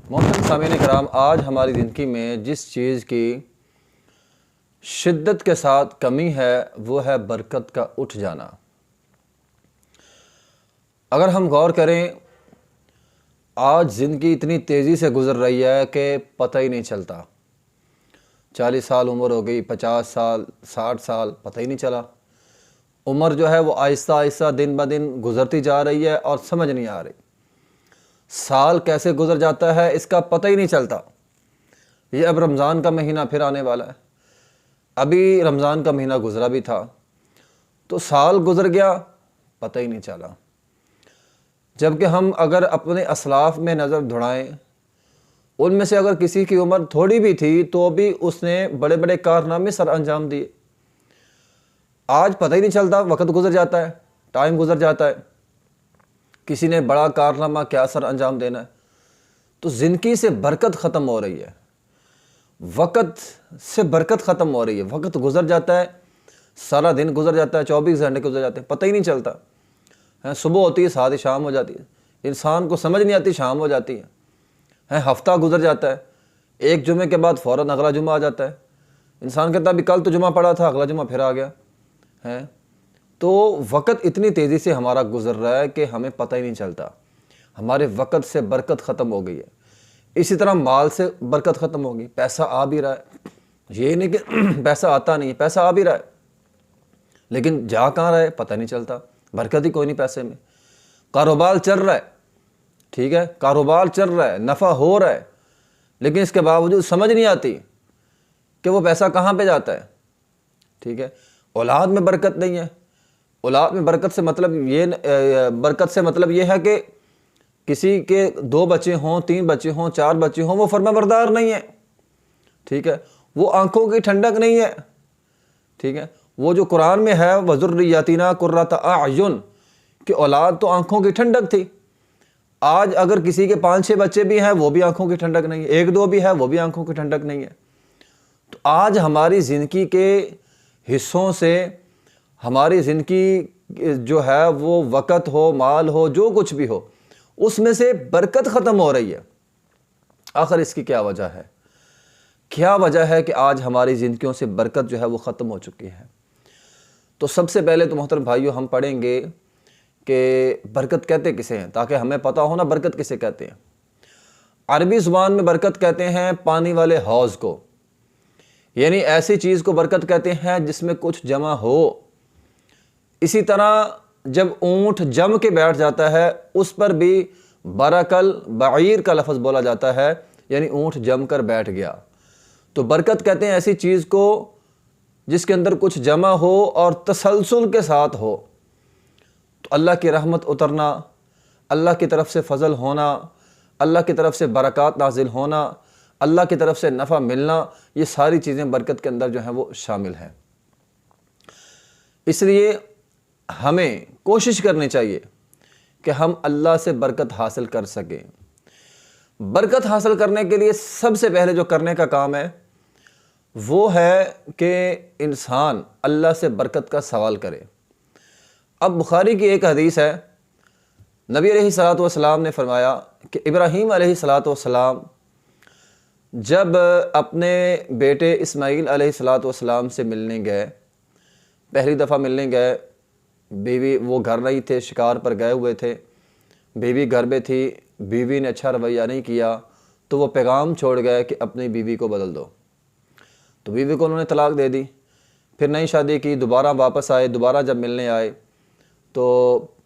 محترم سامعین کرام، آج ہماری زندگی میں جس چیز کی شدت کے ساتھ کمی ہے وہ ہے برکت کا اٹھ جانا۔ اگر ہم غور کریں، آج زندگی اتنی تیزی سے گزر رہی ہے کہ پتہ ہی نہیں چلتا۔ 40 سال عمر ہو گئی، 50 سال، 60 سال، پتہ ہی نہیں چلا۔ عمر جو ہے وہ آہستہ آہستہ دن بہ دن گزرتی جا رہی ہے اور سمجھ نہیں آ رہی۔ سال کیسے گزر جاتا ہے اس کا پتہ ہی نہیں چلتا۔ یہ اب رمضان کا مہینہ پھر آنے والا ہے، ابھی رمضان کا مہینہ گزرا بھی تھا تو سال گزر گیا، پتہ ہی نہیں چلا۔ جبکہ ہم اگر اپنے اسلاف میں نظر دوڑائیں، ان میں سے اگر کسی کی عمر تھوڑی بھی تھی تو بھی اس نے بڑے بڑے کارنامے سر انجام دیے۔ آج پتہ ہی نہیں چلتا، وقت گزر جاتا ہے، ٹائم گزر جاتا ہے، کسی نے بڑا کارنامہ کیا سر انجام دینا ہے۔ تو زندگی سے برکت ختم ہو رہی ہے، وقت سے برکت ختم ہو رہی ہے، وقت گزر جاتا ہے، سارا دن گزر جاتا ہے، 24 گھنٹے گزر جاتے ہیں، پتہ ہی نہیں چلتا۔ صبح ہوتی ہے، ساتھ ہی شام ہو جاتی ہے، انسان کو سمجھ نہیں آتی، شام ہو جاتی ہے، ہفتہ گزر جاتا ہے، ایک جمعے کے بعد فوراً اگلا جمعہ آ جاتا ہے۔ انسان کہتا ہے ابھی کل تو جمعہ پڑا تھا، اگلا جمعہ پھر آ گیا ہے۔ تو وقت اتنی تیزی سے ہمارا گزر رہا ہے کہ ہمیں پتہ ہی نہیں چلتا۔ ہمارے وقت سے برکت ختم ہو گئی ہے۔ اسی طرح مال سے برکت ختم ہو گئی، پیسہ آ بھی رہا ہے، یہ نہیں کہ پیسہ آتا نہیں ہے، پیسہ آ بھی رہا ہے، لیکن جا کہاں رہا ہے پتہ نہیں چلتا، برکت ہی کوئی نہیں پیسے میں۔ کاروبار چل رہا ہے، ٹھیک ہے، کاروبار چل رہا ہے، نفع ہو رہا ہے، لیکن اس کے باوجود سمجھ نہیں آتی کہ وہ پیسہ کہاں پہ جاتا ہے، ٹھیک ہے۔ اولاد میں برکت نہیں ہے۔ اولاد میں برکت سے مطلب یہ ہے کہ کسی کے 2 بچے ہوں، 3 بچے ہوں، 4 بچے ہوں، وہ فرما بردار نہیں ہے، ٹھیک ہے، وہ آنکھوں کی ٹھنڈک نہیں ہے، ٹھیک ہے۔ وہ جو قرآن میں ہے وَذُرِّيَّتِنَا قُرَّةَ أَعْيُنٍ کہ اولاد تو آنکھوں کی ٹھنڈک تھی، آج اگر کسی کے 5-6 بچے بھی ہیں وہ بھی آنکھوں کی ٹھنڈک نہیں ہے، 1-2 بھی ہے وہ بھی آنکھوں کی ٹھنڈک نہیں ہے۔ تو آج ہماری زندگی کے حصوں سے ہماری زندگی جو ہے وہ وقت ہو، مال ہو، جو کچھ بھی ہو، اس میں سے برکت ختم ہو رہی ہے۔ آخر اس کی کیا وجہ ہے؟ کیا وجہ ہے کہ آج ہماری زندگیوں سے برکت جو ہے وہ ختم ہو چکی ہے؟ تو سب سے پہلے تو محترم بھائیو ہم پڑھیں گے کہ برکت کہتے کسے ہیں، تاکہ ہمیں پتہ ہو نا برکت کسے کہتے ہیں۔ عربی زبان میں برکت کہتے ہیں پانی والے حوض کو، یعنی ایسی چیز کو برکت کہتے ہیں جس میں کچھ جمع ہو۔ اسی طرح جب اونٹ جم کے بیٹھ جاتا ہے اس پر بھی برکل بعیر کا لفظ بولا جاتا ہے، یعنی اونٹ جم کر بیٹھ گیا۔ تو برکت کہتے ہیں ایسی چیز کو جس کے اندر کچھ جمع ہو اور تسلسل کے ساتھ ہو۔ تو اللہ کی رحمت اترنا، اللہ کی طرف سے فضل ہونا، اللہ کی طرف سے برکات نازل ہونا، اللہ کی طرف سے نفع ملنا، یہ ساری چیزیں برکت کے اندر جو ہیں وہ شامل ہیں۔ اس لیے ہمیں کوشش کرنی چاہیے کہ ہم اللہ سے برکت حاصل کر سکیں۔ برکت حاصل کرنے کے لیے سب سے پہلے جو کرنے کا کام ہے وہ ہے کہ انسان اللہ سے برکت کا سوال کرے۔ اب بخاری کی ایک حدیث ہے، نبی علیہ الصلوۃ والسلام نے فرمایا کہ ابراہیم علیہ الصلوۃ والسلام جب اپنے بیٹے اسماعیل علیہ الصلوۃ والسلام سے ملنے گئے، پہلی دفعہ ملنے گئے، بیوی وہ گھر نہیں تھے، شکار پر گئے ہوئے تھے، بیوی گھر میں تھی، بیوی نے اچھا رویہ نہیں کیا تو وہ پیغام چھوڑ گئے کہ اپنی بیوی کو بدل دو۔ تو بیوی کو انہوں نے طلاق دے دی، پھر نئی شادی کی، دوبارہ واپس آئے، دوبارہ جب ملنے آئے تو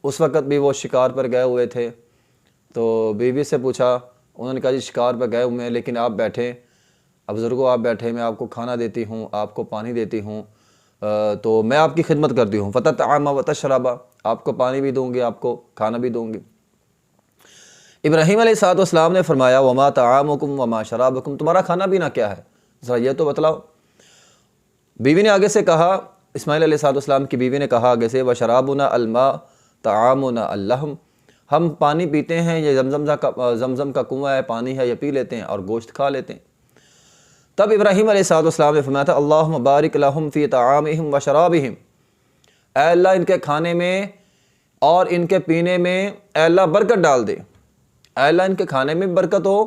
اس وقت بھی وہ شکار پر گئے ہوئے تھے۔ تو بیوی سے پوچھا، انہوں نے کہا جی شکار پر گئے ہوئے ہیں لیکن آپ بیٹھیں، اب بزرگوں آپ بیٹھیں، میں آپ کو کھانا دیتی ہوں، آپ کو پانی دیتی ہوں، تو میں آپ کی خدمت کرتی ہوں، فَتَطْعَمَ وَتَشْرَبَ، آپ کو پانی بھی دوں گی، آپ کو کھانا بھی دوں گی۔ ابراہیم علیہ السلام نے فرمایا وَمَا طَعَامُكُمْ وَمَا شَرَابُكُمْ، تمہارا کھانا پینا کیا ہے، ذرا یہ تو بتلاؤ۔ بیوی نے آگے سے کہا، اسماعیل علیہ السلام کی بیوی نے کہا آگے سے وَشَرَابُنَا الْمَاءُ طَعَامُنَا اللَّحْمُ، ہم پانی پیتے ہیں، یہ زمزم کا کنواں ہے، پانی ہے، یہ پی لیتے ہیں اور گوشت کھا لیتے ہیں۔ تب ابراہیم علیہ السلام نے فرمایا تھا اللہم بارک لہم فی طعامہم و شرابہم، اے اللہ ان کے کھانے میں اور ان کے پینے میں اے اللہ برکت ڈال دے، اے اللہ ان کے کھانے میں برکت ہو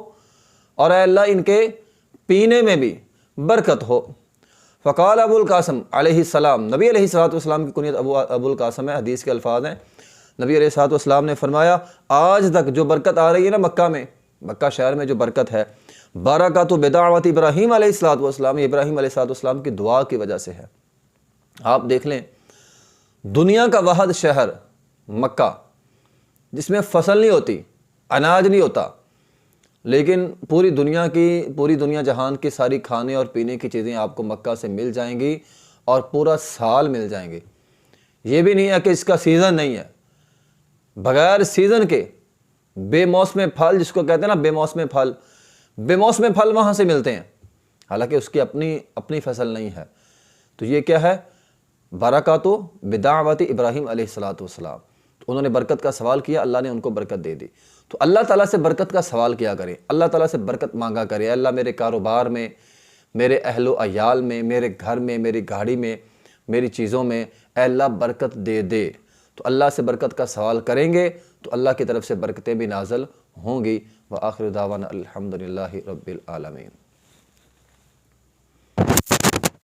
اور اے اللہ ان کے پینے میں بھی برکت ہو۔ فقال ابو القاسم علیہ السلام، نبی علیہ الصلوۃ والسلام کی کنیت ابو القاسم ہے، حدیث کے الفاظ ہیں، نبی علیہ الصلوۃ والسلام نے فرمایا آج تک جو برکت آ رہی ہے نا مکہ میں، مکہ شہر میں جو برکت ہے، برکات بدعوت ابراہیم علیہ الصلوۃ والسلام، یہ ابراہیم علیہ الصلوۃ والسلام کی دعا کی وجہ سے ہے۔ آپ دیکھ لیں دنیا کا واحد شہر مکہ جس میں فصل نہیں ہوتی، اناج نہیں ہوتا، لیکن پوری دنیا جہان کی ساری کھانے اور پینے کی چیزیں آپ کو مکہ سے مل جائیں گی اور پورا سال مل جائیں گی۔ یہ بھی نہیں ہے کہ اس کا سیزن نہیں ہے، بغیر سیزن کے بے موسم پھل جس کو کہتے ہیں نا، بے موسم پھل وہاں سے ملتے ہیں، حالانکہ اس کی اپنی فصل نہیں ہے۔ تو یہ کیا ہے؟ برکات بدعوت ابراہیم علیہ الصلوۃ والسلام، تو انہوں نے برکت کا سوال کیا، اللہ نے ان کو برکت دے دی۔ تو اللہ تعالیٰ سے برکت کا سوال کیا کریں، اللہ تعالیٰ سے برکت مانگا کریں، اللہ میرے کاروبار میں، میرے اہل و عیال میں، میرے گھر میں، میری گاڑی میں، میری چیزوں میں اے اللہ برکت دے دے۔ تو اللہ سے برکت کا سوال کریں گے تو اللہ کی طرف سے برکتیں بھی نازل ہوں گی۔ وآخر دعوانا الحمدللہ رب العالمین۔